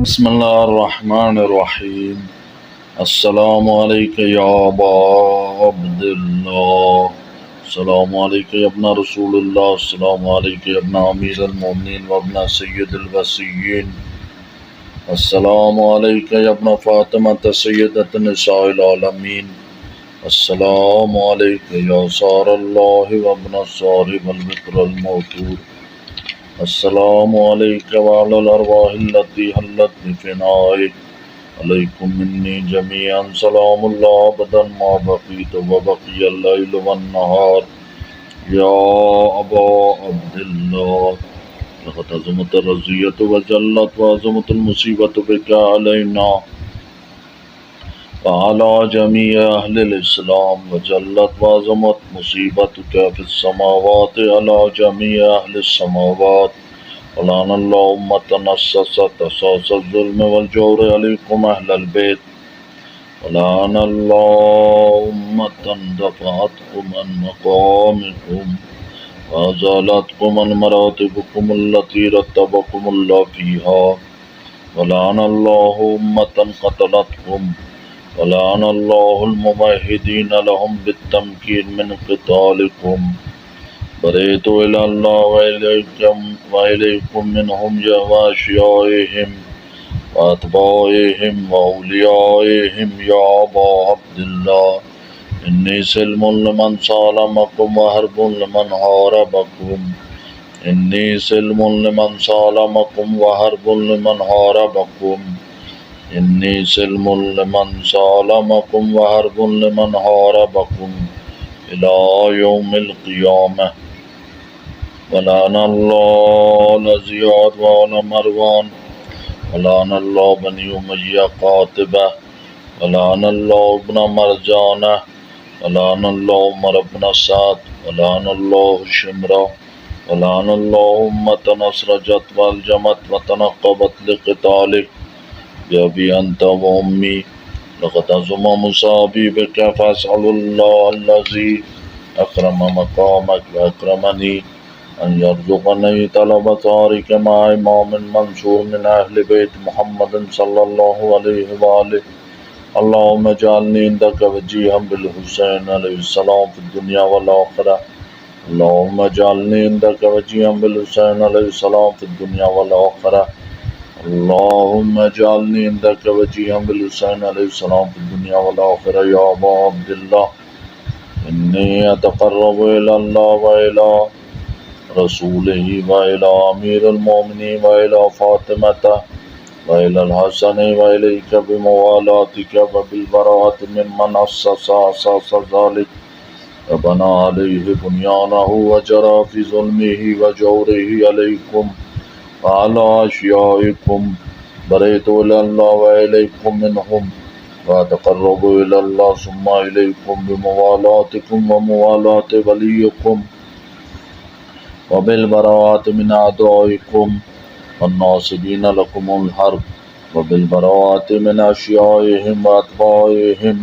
बिस्मिल्लाहिर्रहमानिर्रहीम। अस्सलामु अलैका या अबा अब्दिल्लाह। अस्सलामु अलैका या इब्ना रसूलुल्लाह। अस्सलामु अलैका या इब्ना अमीरुल मोमिनीन व इब्ना सय्यिदुल वसीय्यीन। अस्सलामु अलैका या इब्ना फातिमत सय्यदत निसाइल आलमीन। अस्सलामु अलैका या सारल्लाहि व इब्ना सारि वल बिक्रल मौतूर। अस्सलामु अलैका व अलल अरवाहिल्लती हल्लत बिफिनाइक। अलैकुम मिन्नी जमीअन सलामुल्लाह अबदन मा बक़ीतु व बक़ियल लैलु वन्नहार। या अबा अब्दिल्लाह लक़द अज़मत रज़ियतु व जल्लत व अज़मतुल मुसीबतु बिका अलैना व अला जमीअ अहलिल इस्लाम व जल्लत व अज़मत मुसीबतुका फ़िस समावाति अला जमीअ अहलिस समावात। वलानल्लाहु उम्मतन अस्ससत असासज़ ज़ुल्म वल जौर अलैकुम अहलल बैत। वलानल्लाहु उम्मतन दफ़अतकुम अन मक़ामिकुम व अज़ालतकुम अन मरातिबिकुम अल्लती रत्तबकुमुल्लाहु फ़ीहा। वलानल्लाहु उम्मतन क़तलतकुम वलानल्लाहुल मुमहिदीन लहुम बित्तमकीन मिन क़ितालिकुम। बरीतु इलल्लाह व इलैकुम मिनहुम व अशियाइहिम व अतबाइहिम व औलियाइहिम। या अबा अब्दिल्लाह इन्नी सिल्मुन लिमन सालमकुम व हर्बुन लिमन हारबकुम। इन्नी सिल्मुन लिमन सालमकुम व हर्बुन लिमन हारबकुम। इन्नी सिल्मुन लिमन सालमकुम व हर्बुन लिमन हारबकुम इला यौमिल क़ियामह। वलानल्लाहु ज़ियाद व मरवान वलानल्लाहु बनी उमय्या क़ातिबह वलानल्लाहु इब्न मरजाना वलानल्लाहु उमर इब्न सअद वलानल्लाहु शिमरा वलानल्लाहु उम्मतन असरजत वअलजमत व तनक़्क़बत लिक़ितालिक बिअबी अंत व उम्मी। लक़द अज़ुम मुसाबी बिका फ़अस्अलुल्लाह अल्लज़ी अकरम मक़ामक व अकरमनी अन यरज़ुक़नी तलब तारिक मा इमामिन मंसूर मिन अहलि बैत मुहम्मदिन सल्लल्लाहु अलैहि व आलिहि। अल्लाहुम्मा इजअलनी इंदक वजीहन बिल हुसैन अलैहिस्सलाम फ़िद दुनिया वल आखिरह। अल्लाहुम्मा इजअलनी इंदक वजीहन बिल हुसैन अलैहिस्सलाम फ़िद दुनिया वल आखिरह। अल्लाहुम्मा इजअलनी इंदक वजीहन बिल हुसैन अलैहिस्सलाम फ़िद दुनिया वल आखिरह। या अबा अब्दिल्लाह इन्नी अतक़र्रबु इलल्लाह व इला रसूलिही व इला अमीरुल मोमिनीन व इला फ़ातिमता व इलल हसन व इलैका बिमुवालातिका व बिल बराअति मिम्मन अस्सस ज़ालिक व बना अलैहि बुनियानहु व जरा फ़ी ज़ुल्मिही व जौरिही अलैकुम व अला अशियाइकुम। बरीतु इलल्लाह व इलैकुम मिनहुम व अतक़र्रबु इलल्लाह सुम्मा इलैकुम बिमुवालातिकुम व मुवालाति वलिय्यिकुम व बिल बराअति मिन अअदाइकुम वन्नासिबीन लकुमुल हर्ब व बिल बराअति मिन अशियाइहिम व अतबाइहिम।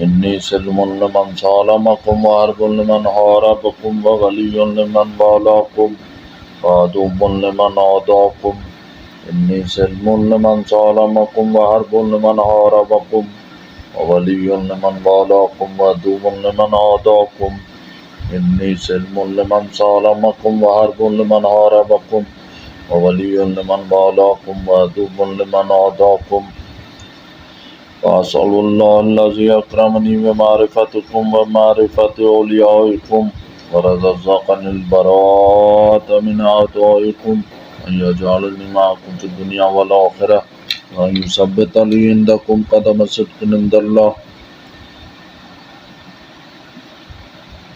इन्नी सिल्मुन लिमन सालमकुम व हर्बुन लिमन हारबकुम व वलिय्युन लिमन वालाकुम व अदुव्वुन लिमन आदाकुम। इन्नी सिल्मुन लिमन सालमकुम व हर्बुन लिमन हारबकुम व वलिय्युन लिमन वालाकुम व अदुव्वुन लिमन आदाकुम। इन्नी सिल्मुन लिमन सालमकुम व हर्बुन लिमन हारबकुम व वलिय्युन लिमन वालाकुम व अदुव्वुन लिमन आदाकुम। फ़अस्अलुल्लाह अल्लज़ी अकरमनी बिमारिफ़तिकुम व मारिफ़ति औलियाइकुम व रज़क़निल बराअत मिन अअदाइकुम अन यजअलनी मअकुम फ़िद दुनिया वल आखिरह व अन युसब्बितनी इंदकुम क़दम सिद्क़िन इंदल्लाह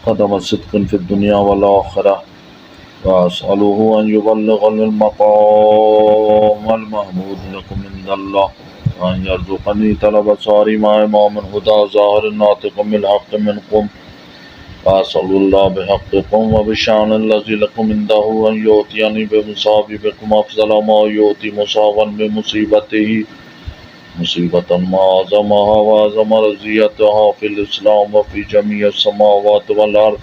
क़दम सिद्क़िन फ़िद दुनिया वल आखिरह। व अस्अलुहु अन युबल्लिग़निल मक़ामल महमूद लकुम इंदल्लाह व अन यरज़ुक़नी तलब सारिमा इमामिल हुदा ज़ाहिरिन नातिक़िन बिल हक़्क़ि मिनकुम। व अस्अलुल्लाह बिहक़्क़िकुम व बिशानिल्लज़ी लकुम इंदहु अन युअतियनी बिमुसाबिबिकुम अफ़ज़ल मा युअति मुसावन बिमुसीबतिही मुसीबतन मा अज़महा व अज़म रज़ियतहा फ़िल इस्लाम व फ़ी जमीअ समावाति वल अर्ज़।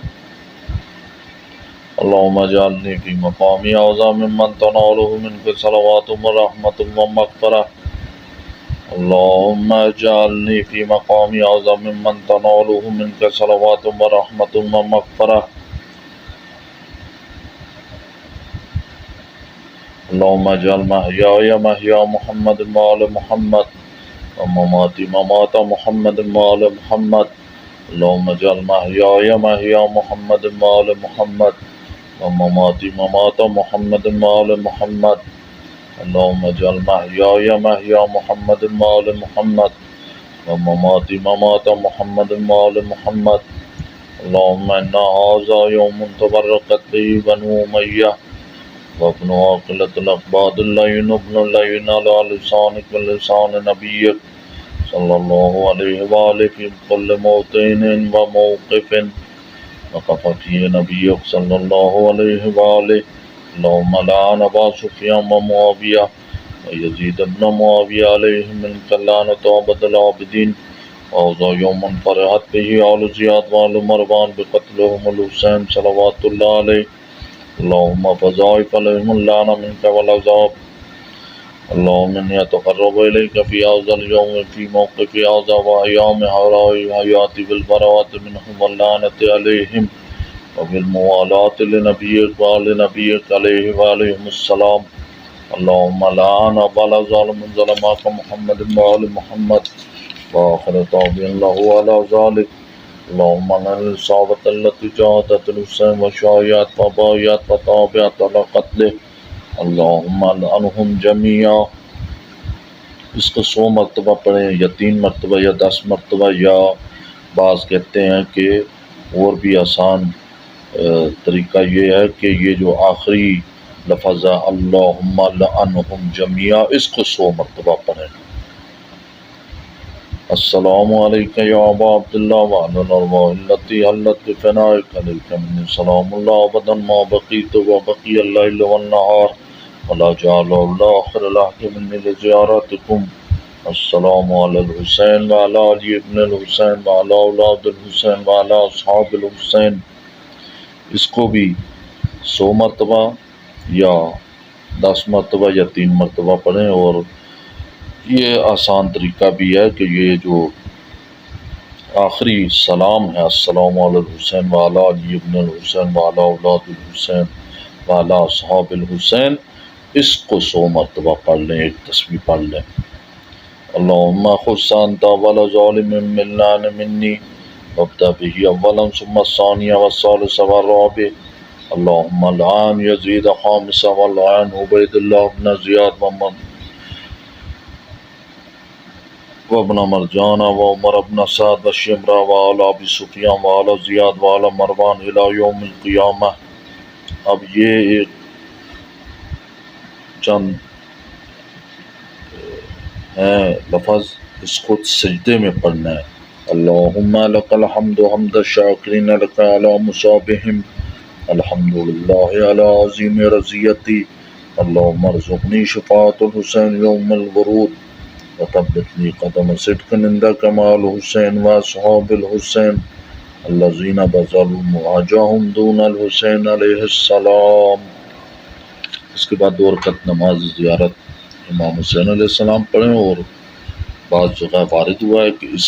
अल्लाहुम्मा जअलनी फ़ी मक़ामी हाज़ा मिम्मन तनालुहु मिनका सलवातुम व रहमतुम व मग़फ़िरह। अल्लाहुम्मा जअलनी फ़ी मक़ामी हाज़ा मिम्मन तनालुहु मिनका सलवातुम व रहमतुम व मग़फ़िरह। अल्लाहुम्मा जअल महयाया महया मुहम्मद व आले मुहम्मद व ममाती ममाता मुहम्मद व आले मुहम्मद। अल्लाहुम्मा जअल महयाया महया मुहम्मद व आले मुहम्मद व ममाती ममाता मुहम्मद व आले मुहम्मद। अल्लाहुम्मा जअल महयाया महया मुहम्मद व आले मुहम्मद व ममाती ममाता मुहम्मद व आले मुहम्मद। अल्लाहुम्मा इन्ना हाज़ा यौमुन तबर्रकत बिही बनु उमय्या वब्नु आक़िलतुल अक़बादिल लय्यिन इब्नुल लय्यिन अला लिसानिक व लिसान नबिय्यिक सल्लल्लाहु अलैहि व आलिहि फ़ी कुल्लि मौतिन व मौक़िफ़िन वक़फ़ फ़ीहि नबिय्युक सल्लल्लाहु अलैहि व आलिहि। अल्लाहुम्मा लअन अबा सुफ़यान व मुआविया व यज़ीद इब्न मुआविया अलैहिम मिनका लअनतु अबदल आबिदीन। वहाज़ा यौमुन फ़रहत बिही आलु ज़ियाद व आलु मरवान बिक़त्लिहिमुल हुसैन सलवातुल्लाहि अलैहि। अल्लाहुम्मा फ़ज़ाइफ़ अलैहिमुल लअन मिनका वल अज़ाब। अल्लाहुम्मा इन्नी अतक़र्रबु इलैका फ़ी हाज़ल यौमि फ़ी मौक़िफ़ि हाज़ा व अय्यामि हयाती बिल बराअति मिनहुम वल लअनति अलैहिम व बिल मुवालाति लिनबिय्यिक व आलि नबिय्यिक अलैहि व अलैहिमुस्सलाम। अल्लाहुम्मा लअन अबल ज़ालिमिन ज़लमा मुहम्मद व आलि मुहम्मद व आख़िर ताबिईन लहु अला ज़ालिक। अल्लाहुम्मा लअन इस्साबत अल्लती जाहदतिल हुसैन व शायअत व बायअत व ताबअत अला क़त्लिही। अल्लाहुम्मा लअनहुम जमीआ। इसको 100 मरतबा पढ़ें या 3 मरतबा या 10 मरतबा, या बाज़ कहते हैं कि और भी आसान तरीका ये है कि ये जो आखिरी लफ्ज़ है अल्लाहुम्मा लअनहुम जमीआ, इसको 100 मरतबा पढ़ें। अस्सलामु अलैका या अबा अब्दुल्लाह व अलल अरवाह अल्लती हल्लत बिफ़नाइक अलैका मिन्नी सलामुल्लाह अबदन मा बक़ीतु व बक़ियल लैल वन नहार व ला जअलहु आख़िरल अहदि मिन्नी लिज़ियारतिकुम। अस्सलामु अलल हुसैन व अला अली इब्निल हुसैन व अला औलादिल हुसैन व अला अस्हाबिल हुसैन। इसको भी 100 मरतबा या 10 मरतबा या 3 मरतबा पढ़ें। और ये आसान तरीका भी है कि ये जो आखिरी सलाम है अस्सलामु अलल हुसैन व अला अली इब्निल हुसैन व अला औलादिल हुसैन व अला अस्हाबिल हुसैन, इसको 100 मरतबा पढ़ लें, एक तस्बीह पढ़ लें। अल्लाहुम्मा खुस्स अंता अव्वल ज़ालिमिन मिन मिन्नी वब्दा बिही अव्वलन सुम्मा सानिया व सालिसा व राबि। अल्लाहुम्मा लअन यज़ीद खामिसा व लअन उबैदुल्लाह इब्न ज़ियाद व इब्न मरजाना व उमर इब्न सअद व शिमरा व आला अबी सुफ़ियान व आला ज़ियाद व आला मरवान इला यौमिल क़ियामह। अब ये एक चंद हैं लफ्ज़, इसको सजदे में पढ़ना है। अल्लाहुम्मा लकल हम्दु हम्द शाकिरीन लका अला मुसाबिहिम अल्हम्दुलिल्लाहि अला अज़ीम रज़ियती। अल्लाहुम्मा अर्ज़ुक़नी शफ़ाअतुल हुसैन यौमल वुरूद व तब्बितनी क़दम सिद्क़िन इंदका मअल हुसैन व अस्हाबिल हुसैन अल्लज़ीना बज़लू मुआजाहुम दूनल हुसैन अलैहिस्सलाम। इसके बाद 2 रकअत नमाज ज़ियारत इमाम हुसैन अलैहिस्सलाम पढ़ें। और बाज़ जगह वारिद हुआ है कि इस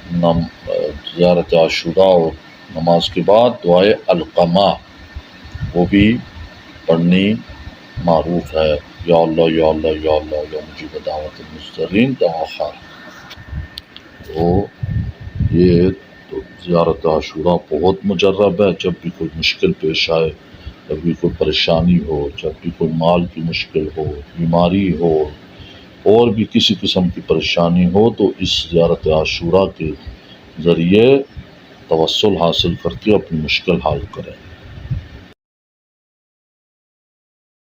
ज़ियारत आशूरा और नमाज के बाद दुआए अलक़मा वो भी पढ़नी मारूफ़ है। या अल्लाह या अल्लाह या अल्लाह या मुजीब दावतिल मुज़्तरीन तआख़र। तो ये तो ज़ियारत आशूरा बहुत मुजर्रब है। जब भी कोई मुश्किल पेश आए, जब भी कोई परेशानी हो, जब भी कोई माल की मुश्किल हो, बीमारी हो, और भी किसी किस्म की परेशानी हो, तो इस ज़ियारत आशूरा के ज़रिए तवस्सुल हासिल करके अपनी मुश्किल हल करें।